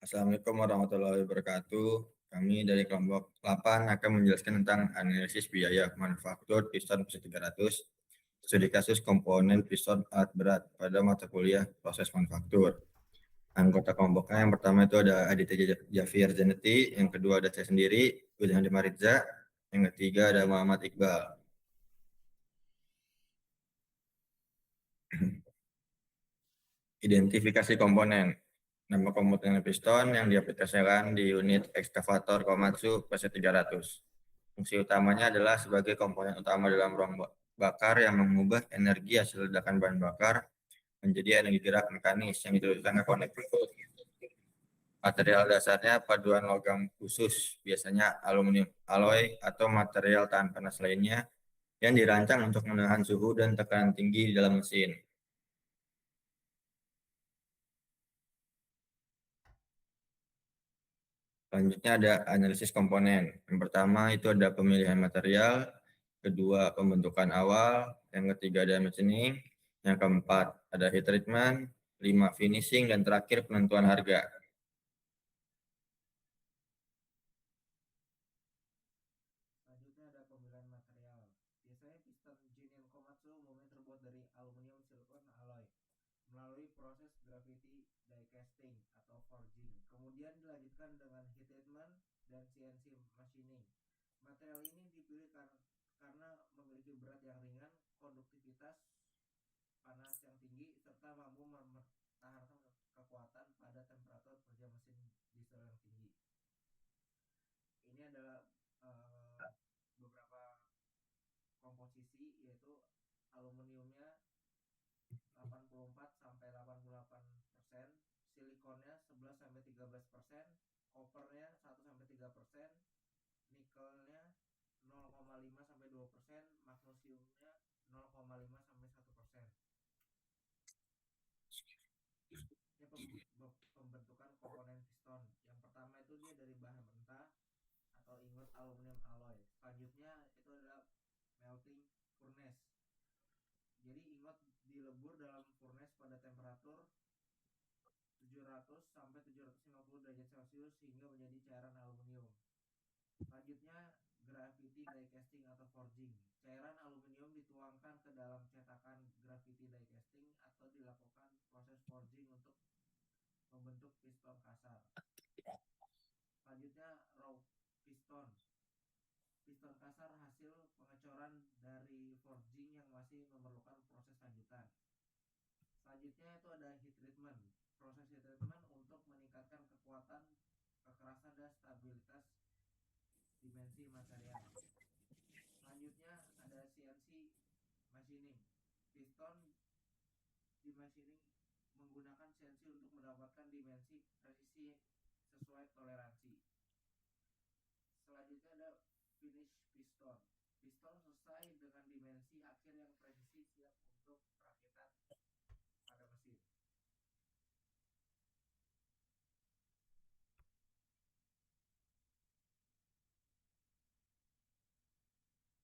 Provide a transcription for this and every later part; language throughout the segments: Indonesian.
Assalamualaikum warahmatullahi wabarakatuh. Kami dari kelompok 8 akan menjelaskan tentang analisis biaya manufaktur piston PC300, studi kasus komponen piston alat berat pada mata kuliah proses manufaktur. Anggota kelompoknya yang pertama itu ada Aditya Jafir Janeti, yang kedua ada saya sendiri, William Mariza, yang ketiga ada Muhammad Iqbal. Identifikasi komponen. Nama komponen piston yang diaplikasikan di unit ekskavator Komatsu PC300. Fungsi utamanya adalah sebagai komponen utama dalam ruang bakar yang mengubah energi hasil ledakan bahan bakar menjadi energi gerak mekanis yang dituliskan ke konektor. Material dasarnya paduan logam khusus, biasanya aluminium alloy atau material tahan panas lainnya yang dirancang untuk menahan suhu dan tekanan tinggi di dalam mesin. Selanjutnya ada analisis komponen. Yang pertama itu ada pemilihan material, kedua pembentukan awal, yang ketiga ada machining, yang keempat ada heat treatment, 5 finishing, dan terakhir penentuan harga. Selanjutnya ada pemilihan material. Biasanya piston Jinian Komatsu umumnya terbuat dari aluminium silikon alloy melalui proses gravity die casting atau forging. Kemudian dilanjutkan dengan heat treatment dan CNC machining. Material ini dipilih karena memiliki berat yang ringan, konduktivitas panas yang tinggi, serta mampu mempertahankan kekuatan pada temperatur kerja mesin diesel yang tinggi. Ini adalah beberapa komposisi, yaitu aluminiumnya 84 sampai 88%, silikonnya 11 sampai 13%, kopernya 1 sampai 3%, nikelnya 0,5 sampai 2%, magnesiumnya 0,5 sampai 1%. Ini pembentukan komponen piston. Yang pertama itu dia dari bahan mentah atau ingot aluminium alloy. Selanjutnya itu adalah melting furnace. Jadi ingot dilebur dalam furnace pada temperatur 700 sampai 750 derajat Celcius hingga menjadi cairan aluminium. Selanjutnya gravity die casting atau forging. Cairan aluminium dituangkan ke dalam cetakan gravity die casting atau dilakukan proses forging untuk membentuk piston kasar. Selanjutnya raw piston. Piston kasar hasil pengecoran dari forging yang masih memerlukan proses lanjutan. Selanjutnya itu ada heat treatment. Proses heat treatment untuk meningkatkan kekuatan, kekerasan, dan stabilitas dimensi material. Selanjutnya ada CNC machining. Piston di machining menggunakan CNC untuk mendapatkan dimensi presisi sesuai toleransi. Selanjutnya ada finish piston. Piston selesai dengan dimensi akhir yang presisi, siap untuk perakitan pada mesin.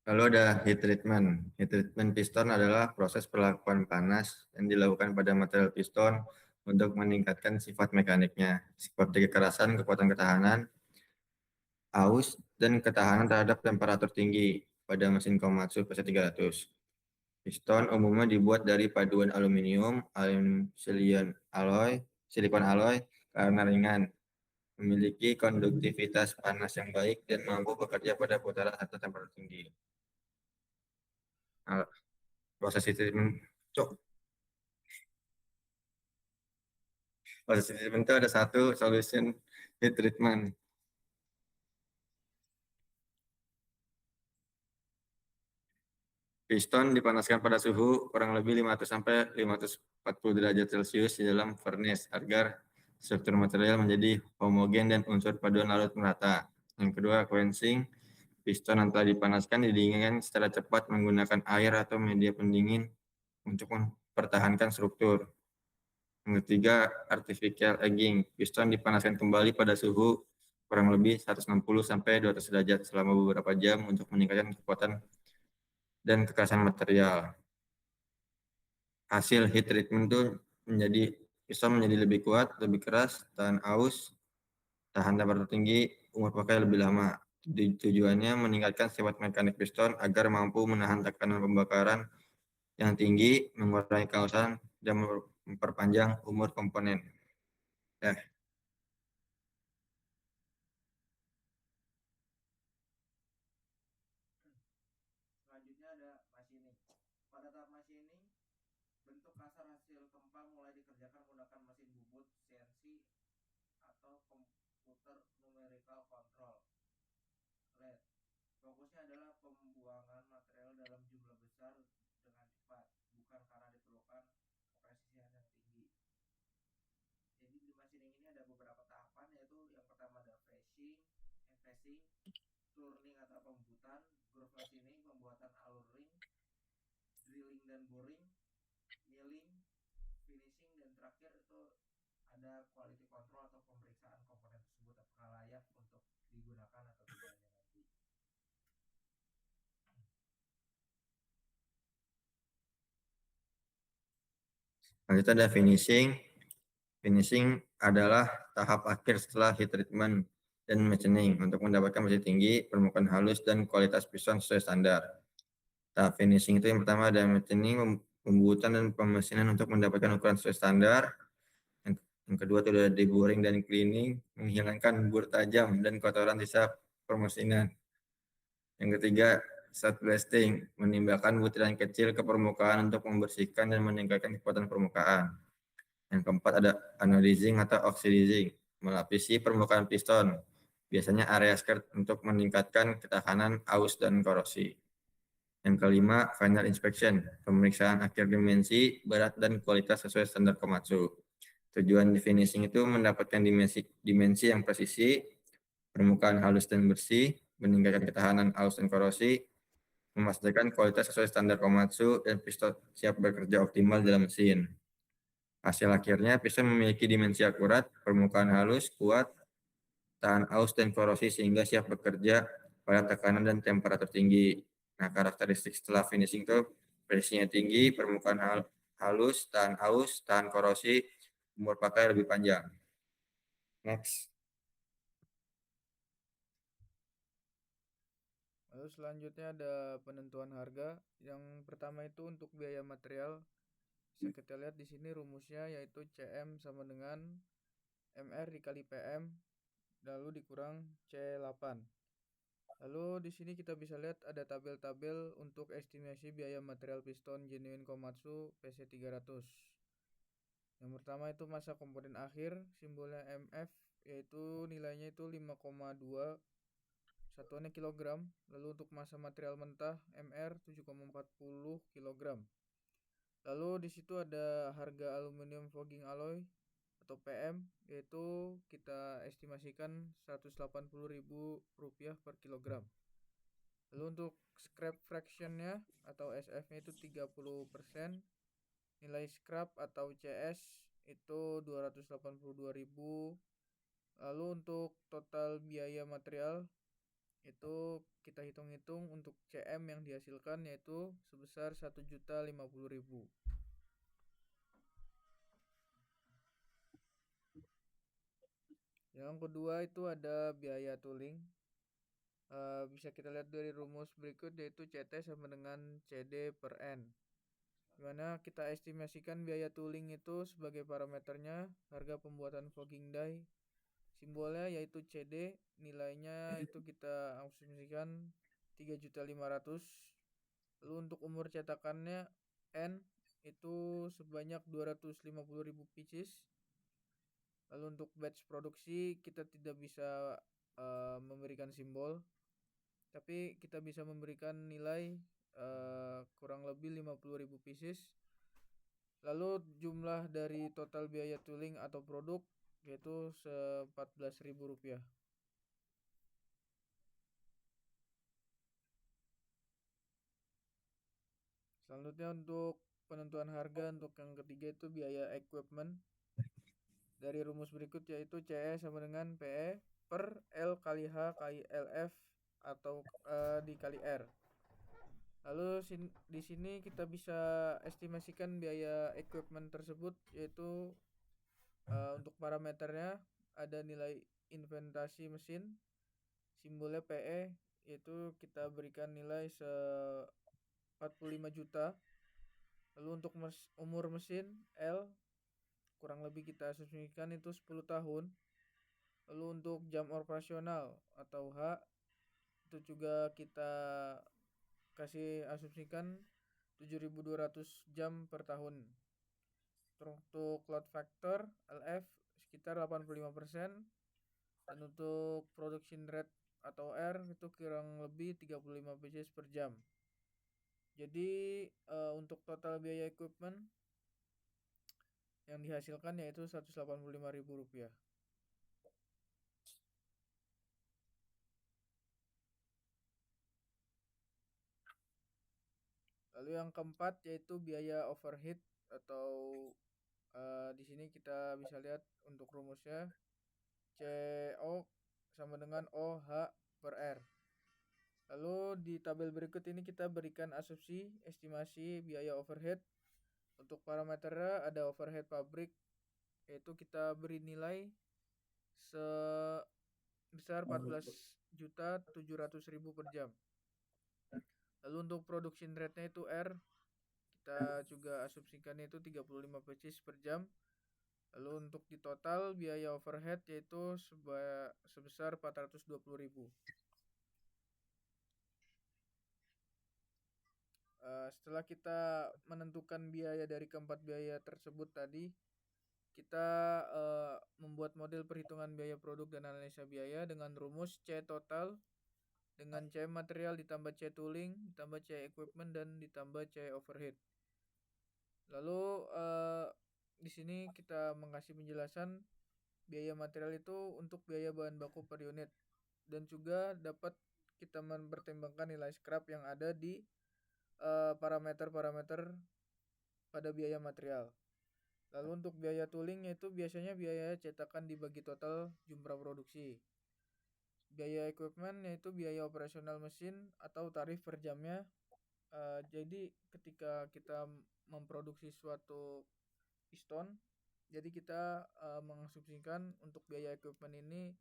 Lalu ada heat treatment. Heat treatment piston adalah proses perlakuan panas yang dilakukan pada material piston untuk meningkatkan sifat mekaniknya, seperti kekerasan, kekuatan ketahanan, aus, dan ketahanan terhadap temperatur tinggi pada mesin Komatsu PC300. Piston umumnya dibuat dari paduan aluminium, silikon alloy karena ringan, memiliki konduktivitas panas yang baik, dan mampu bekerja pada putaran atau temperatur tinggi. Nah, proses treatment, proses treatment itu ada satu solution heat treatment. Piston dipanaskan pada suhu kurang lebih 500 sampai 540 derajat Celcius di dalam furnace agar struktur material menjadi homogen dan unsur paduan larut merata. Yang kedua, quenching. Piston yang telah dipanaskan didinginkan secara cepat menggunakan air atau media pendingin untuk mempertahankan struktur. Yang ketiga, artificial aging. Piston dipanaskan kembali pada suhu kurang lebih 160 sampai 200 derajat selama beberapa jam untuk meningkatkan kekuatan dan kekerasan material. Hasil heat treatment itu piston menjadi lebih kuat, lebih keras, tahan aus, tahan temperatur tinggi, umur pakai lebih lama. Tujuannya meningkatkan sifat mekanik piston agar mampu menahan tekanan pembakaran yang tinggi, mengurangi kausan, dan memperpanjang umur komponen. Ya, Selanjutnya ada machining. Pada tahap machining, bentuk kasar hasil tempa mulai dikerjakan menggunakan mesin bubut, CNC, atau komputer numerical control LED. Fokusnya adalah pembuangan material dalam jumlah besar dengan cepat, bukan karena diperlukan kepresisian yang tinggi. Jadi di machining ini ada beberapa tahapan, yaitu yang pertama ada facing, turning atau pembuatan, groove machining, pembuatan alur ring, drilling dan boring, milling, finishing, dan terakhir itu ada quality control atau pemeriksaan komponen tersebut apakah layak untuk digunakan atau tidaknya nanti. selanjutnya ada finishing. Finishing adalah tahap akhir setelah heat treatment dan machining untuk mendapatkan mesin tinggi, permukaan halus, dan kualitas piston sesuai standar. Tahap finishing itu yang pertama ada machining, pembuatan dan pemesinan untuk mendapatkan ukuran sesuai standar. Yang kedua itu ada deboring dan cleaning, menghilangkan bur tajam dan kotoran sisa permesinan. Yang ketiga, sandblasting, menimbulkan butiran kecil ke permukaan untuk membersihkan dan meningkatkan kekuatan permukaan. Yang keempat ada anodizing atau oxidizing, melapisi permukaan piston, biasanya area skirt untuk meningkatkan ketahanan aus dan korosi. Yang kelima, final inspection, pemeriksaan akhir dimensi, berat, dan kualitas sesuai standar Komatsu. Tujuan finishing itu mendapatkan dimensi yang presisi, permukaan halus dan bersih, meningkatkan ketahanan aus dan korosi, memastikan kualitas sesuai standar Komatsu, dan piston siap bekerja optimal dalam mesin. Hasil akhirnya, piston memiliki dimensi akurat, permukaan halus, kuat, tahan aus dan korosi sehingga siap bekerja pada tekanan dan temperatur tinggi. Nah, karakteristik setelah finishing itu presisinya tinggi, permukaan halus, tahan aus, tahan korosi, umur pakai lebih panjang. Next. Lalu selanjutnya ada penentuan harga. Yang pertama itu untuk biaya material. Bisa kita lihat di sini rumusnya yaitu CM sama dengan MR dikali PM lalu dikurang C8. Lalu di sini kita bisa lihat ada tabel-tabel untuk estimasi biaya material piston genuine Komatsu PC300. Yang pertama itu massa komponen akhir, simbolnya MF, yaitu nilainya itu 5,2 satuannya kilogram. Lalu untuk massa material mentah MR 7,40 kilogram. Lalu di situ ada harga aluminium fogging alloy atau PM, yaitu kita estimasikan Rp180.000 per kilogram. Lalu untuk scrap fractionnya atau SF-nya itu 30%. Nilai scrap atau CS itu 282.000. Lalu untuk total biaya material itu kita hitung-hitung untuk CM yang dihasilkan yaitu sebesar 1.050.000. Yang kedua itu ada biaya tooling. Bisa kita lihat dari rumus berikut yaitu CT sama dengan CD per N, dimana kita estimasikan biaya tooling itu sebagai parameternya harga pembuatan fogging die, simbolnya yaitu CD, nilainya itu kita asumsikan 3.500.000. Lalu untuk umur cetakannya N itu sebanyak 250.000 pieces. Lalu untuk batch produksi kita tidak bisa memberikan simbol, tapi kita bisa memberikan nilai kurang lebih 50.000 pieces. Lalu jumlah dari total biaya tooling atau produk yaitu Rp14.000. Selanjutnya untuk penentuan harga untuk yang ketiga itu biaya equipment. Dari rumus berikut yaitu CE sama dengan PE per L kali H kali LF atau dikali R. Lalu di sini kita bisa estimasikan biaya equipment tersebut yaitu untuk parameternya ada nilai inventasi mesin, simbolnya PE, yaitu kita berikan nilai 45 juta. Lalu untuk umur mesin L kurang lebih kita asumsikan itu 10 tahun. Lalu untuk jam operasional atau H itu juga kita kasih asumsikan 7.200 jam per tahun. Untuk load factor LF sekitar 85%, dan untuk production rate atau R itu kurang lebih 35 pieces per jam. Jadi untuk total biaya equipment yang dihasilkan yaitu Rp185.000. Lalu yang keempat yaitu biaya overhead atau di sini kita bisa lihat untuk rumusnya CO sama dengan OH per R. Lalu di tabel berikut ini kita berikan asumsi estimasi biaya overhead. Untuk parameternya ada overhead pabrik, yaitu kita beri nilai sebesar 14.700.000 per jam. Lalu untuk production rate-nya itu R, kita juga asumsikan itu 35 pieces per jam. Lalu untuk di total biaya overhead yaitu sebesar 420.000. Setelah kita menentukan biaya dari keempat biaya tersebut tadi, kita membuat model perhitungan biaya produk dan analisa biaya dengan rumus C total dengan C material ditambah C tooling ditambah C equipment dan ditambah C overhead. Lalu di sini kita mengasih penjelasan biaya material itu untuk biaya bahan baku per unit, dan juga dapat kita mempertimbangkan nilai scrap yang ada di parameter-parameter pada biaya material. Lalu untuk biaya tooling yaitu biasanya biaya cetakan dibagi total jumlah produksi. Biaya equipment yaitu biaya operasional mesin atau tarif per jamnya. Jadi ketika kita memproduksi suatu piston, jadi kita mengasumsikan untuk biaya equipment ini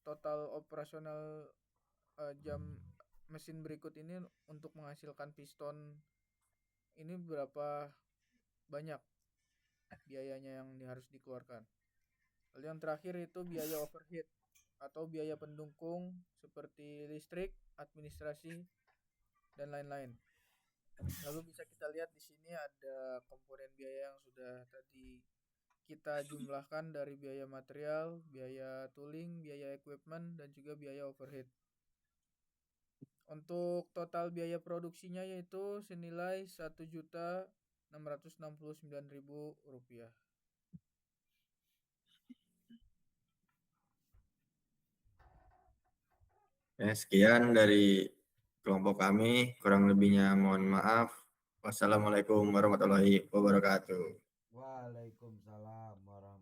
total operasional jam mesin berikut ini untuk menghasilkan piston ini berapa banyak biayanya yang harus dikeluarkan. Lalu yang terakhir itu biaya overhead atau biaya pendukung seperti listrik, administrasi, dan lain-lain. Lalu bisa kita lihat di sini ada komponen biaya yang sudah tadi kita jumlahkan dari biaya material, biaya tooling, biaya equipment, dan juga biaya overhead. Untuk total biaya produksinya yaitu senilai Rp1.669.000. Sekian dari kelompok kami, kurang lebihnya mohon maaf. Wassalamualaikum warahmatullahi wabarakatuh. Waalaikumsalam warahmatullahi